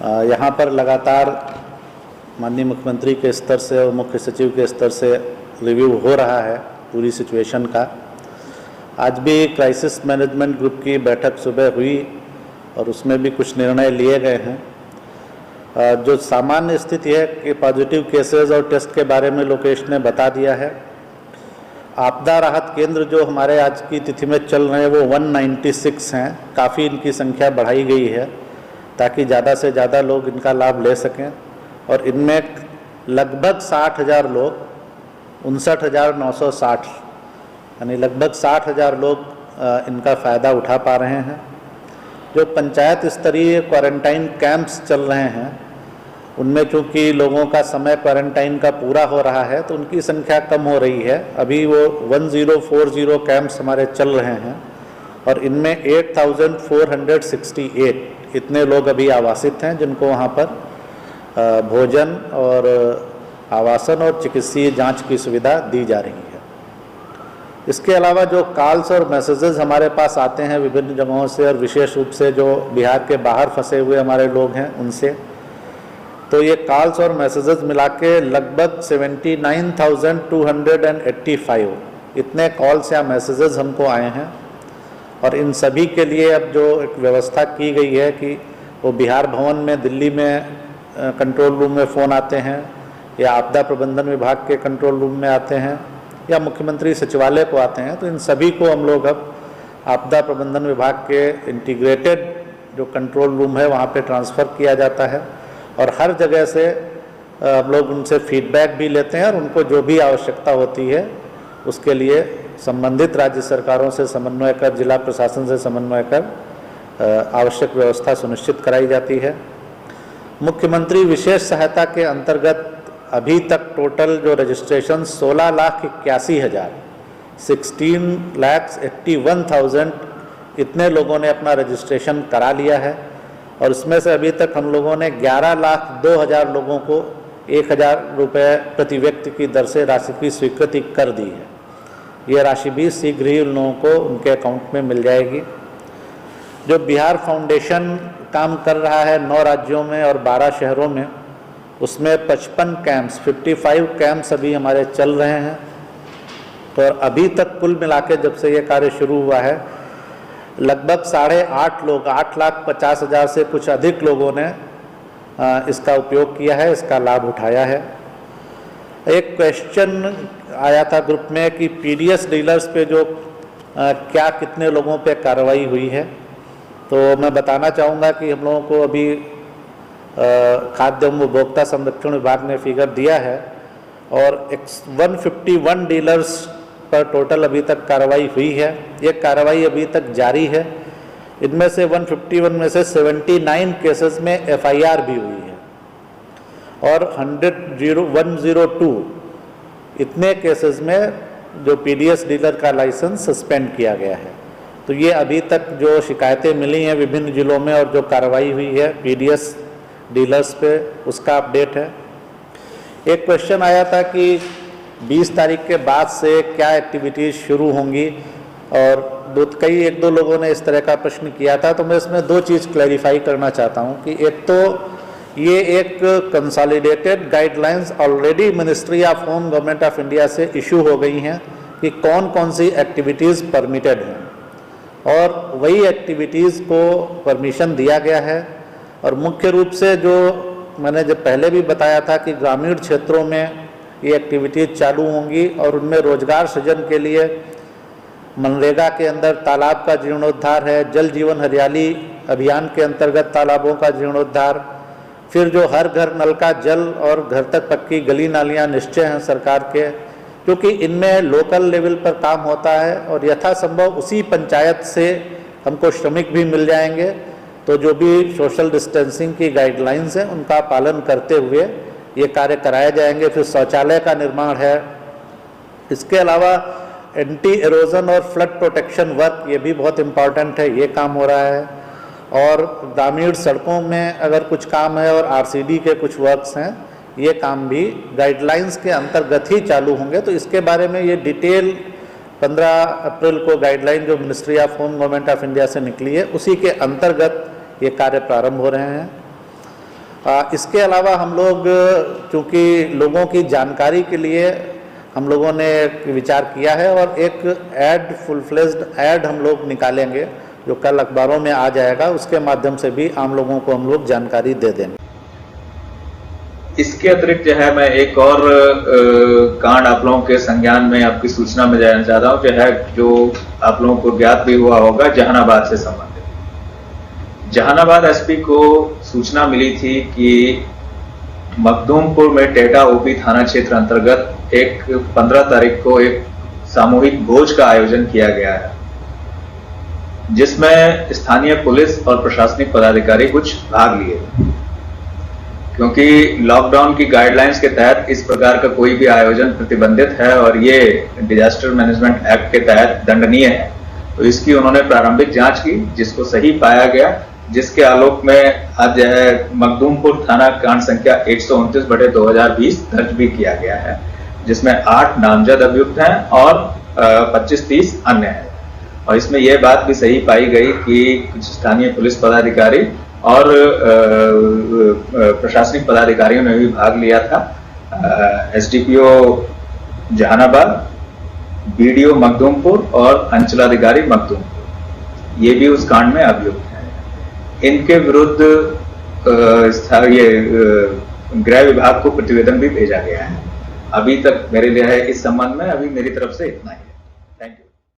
यहाँ पर लगातार माननीय मुख्यमंत्री के स्तर से और मुख्य सचिव के स्तर से रिव्यू हो रहा है पूरी सिचुएशन का। आज भी क्राइसिस मैनेजमेंट ग्रुप की बैठक सुबह हुई और उसमें भी कुछ निर्णय लिए गए हैं। जो सामान्य स्थिति है कि पॉजिटिव केसेस और टेस्ट के बारे में लोकेश ने बता दिया है। आपदा राहत केंद्र जो हमारे आज की तिथि में चल रहे हैं वो 196 हैं। काफ़ी इनकी संख्या बढ़ाई गई है ताकि ज़्यादा से ज़्यादा लोग इनका लाभ ले सकें और इनमें लगभग 60,000 लोग 59,960 यानी लगभग 60,000 लोग इनका फ़ायदा उठा पा रहे हैं। जो पंचायत स्तरीय क्वारंटाइन कैंप्स चल रहे हैं उनमें चूँकि लोगों का समय क्वारंटाइन का पूरा हो रहा है तो उनकी संख्या कम हो रही है। अभी वो 1040 कैंप्स हमारे चल रहे हैं और इनमें 8,468 इतने लोग अभी आवासित हैं जिनको वहाँ पर भोजन और आवासन और चिकित्सीय जांच की सुविधा दी जा रही है। इसके अलावा जो कॉल्स और मैसेजेस हमारे पास आते हैं विभिन्न जगहों से और विशेष रूप से जो बिहार के बाहर फंसे हुए हमारे लोग हैं उनसे, तो ये कॉल्स और मैसेजेस मिला के लगभग 79,285 इतने कॉल्स या मैसेजेस हमको आए हैं। और इन सभी के लिए अब जो एक व्यवस्था की गई है कि वो बिहार भवन में दिल्ली में कंट्रोल रूम में फ़ोन आते हैं या आपदा प्रबंधन विभाग के कंट्रोल रूम में आते हैं या मुख्यमंत्री सचिवालय को आते हैं, तो इन सभी को हम लोग अब आपदा प्रबंधन विभाग के इंटीग्रेटेड जो कंट्रोल रूम है वहाँ पे ट्रांसफ़र किया जाता है और हर जगह से हम लोग उनसे फीडबैक भी लेते हैं और उनको जो भी आवश्यकता होती है उसके लिए संबंधित राज्य सरकारों से समन्वय कर, जिला प्रशासन से समन्वय कर आवश्यक व्यवस्था सुनिश्चित कराई जाती है। मुख्यमंत्री विशेष सहायता के अंतर्गत अभी तक टोटल जो रजिस्ट्रेशन 16,81,000 16,81,000 इतने लोगों ने अपना रजिस्ट्रेशन करा लिया है और इसमें से अभी तक हम लोगों ने 11,02,000 लोगों को 1,000 रुपये प्रति व्यक्ति की दर से राशि की स्वीकृति कर दी है। ये राशि भी शीघ्र ही उन लोगों को उनके अकाउंट में मिल जाएगी। जो बिहार फाउंडेशन काम कर रहा है 9 राज्यों में और 12 शहरों में, उसमें 55 कैंप्स 55 कैंप्स अभी हमारे चल रहे हैं। तो अभी तक कुल मिला के जब से ये कार्य शुरू हुआ है लगभग 8.5 लोग 8,50,000 से कुछ अधिक लोगों ने इसका उपयोग किया है, इसका लाभ उठाया है। एक क्वेश्चन आया था ग्रुप में कि पीडीएस डीलर्स पे जो क्या कितने लोगों पे कार्रवाई हुई है, तो मैं बताना चाहूँगा कि हम लोगों को अभी खाद्य एवं उपभोक्ता संरक्षण विभाग ने फिगर दिया है और 151 डीलर्स पर टोटल अभी तक कार्रवाई हुई है। ये कार्रवाई अभी तक जारी है। इनमें से 151 में से 79 केसेस में एफआईआर भी हुई है और 102 इतने केसेस में जो पीडीएस डीलर का लाइसेंस सस्पेंड किया गया है। तो ये अभी तक जो शिकायतें मिली हैं विभिन्न जिलों में और जो कार्रवाई हुई है पीडीएस डीलर्स पे, उसका अपडेट है। एक क्वेश्चन आया था कि 20 तारीख के बाद से क्या एक्टिविटीज़ शुरू होंगी और एक दो लोगों ने इस तरह का प्रश्न किया था। तो मैं इसमें 2 चीज़ क्लैरिफाई करना चाहता हूँ कि एक तो ये एक consolidated guidelines already ministry of home government of India से इशू हो गई हैं कि कौन कौन सी एक्टिविटीज़ परमिटेड हैं और वही एक्टिविटीज़ को परमिशन दिया गया है। और मुख्य रूप से जो मैंने जब पहले भी बताया था कि ग्रामीण क्षेत्रों में ये एक्टिविटीज़ चालू होंगी और उनमें रोजगार सृजन के लिए मनरेगा के अंदर तालाब का जीर्णोद्धार है, जल जीवन हरियाली अभियान के अंतर्गत तालाबों का जीर्णोद्धार, फिर जो हर घर नल का जल और घर तक पक्की गली नालियाँ निश्चय हैं सरकार के, क्योंकि इनमें लोकल लेवल पर काम होता है और यथासंभव उसी पंचायत से हमको श्रमिक भी मिल जाएंगे। तो जो भी सोशल डिस्टेंसिंग की गाइडलाइंस हैं उनका पालन करते हुए ये कार्य कराए जाएंगे। फिर शौचालय का निर्माण है। इसके अलावा एंटी एरोजन और फ्लड प्रोटेक्शन वर्क ये भी बहुत इम्पॉर्टेंट है, ये काम हो रहा है। और ग्रामीण सड़कों में अगर कुछ काम है और आरसीडी के कुछ वर्क्स हैं, ये काम भी गाइडलाइंस के अंतर्गत ही चालू होंगे। तो इसके बारे में ये डिटेल 15 अप्रैल को गाइडलाइन जो ministry of home government of India से निकली है उसी के अंतर्गत ये कार्य प्रारंभ हो रहे हैं। इसके अलावा हम लोग चूँकि लोगों की जानकारी के लिए हम लोगों ने एक विचार किया है और एक ऐड फुल फ्लेज्ड ऐड हम लोग निकालेंगे जो कल अखबारों में आ जाएगा, उसके माध्यम से भी आम लोगों को हम लोग जानकारी दे देंगे। इसके अतिरिक्त जो है मैं एक और कांड आप लोगों के संज्ञान में आपकी सूचना में देना चाहता हूँ, जो आप लोगों को ज्ञात भी हुआ होगा, जहानाबाद से संबंधित। जहानाबाद एसपी को सूचना मिली थी कि मखदूमपुर में टेटा ओपी थाना क्षेत्र अंतर्गत एक 15 तारीख को एक सामूहिक भोज का आयोजन किया गया है, जिसमें स्थानीय पुलिस और प्रशासनिक पदाधिकारी कुछ भाग लिए। क्योंकि लॉकडाउन की गाइडलाइंस के तहत इस प्रकार का कोई भी आयोजन प्रतिबंधित है और ये डिजास्टर मैनेजमेंट एक्ट के तहत दंडनीय है, तो इसकी उन्होंने प्रारंभिक जांच की, जिसको सही पाया गया, जिसके आलोक में आज मखदूमपुर थाना कांड संख्या 129/2020 दर्ज भी किया गया है, जिसमें 8 नामजद अभियुक्त हैं और 25-30 अन्य हैं। और इसमें यह बात भी सही पाई गई कि कुछ स्थानीय पुलिस पदाधिकारी और प्रशासनिक पदाधिकारियों ने भी भाग लिया था। एसडीपीओ जहानाबाद, बीडीओ मखदूमपुर और अंचलाधिकारी मखदूमपुर, ये भी उस कांड में अभियुक्त हैं। इनके विरुद्ध गृह विभाग को प्रतिवेदन भी भेजा गया है। अभी तक मेरे लिए है इस संबंध में अभी मेरी तरफ से इतना ही।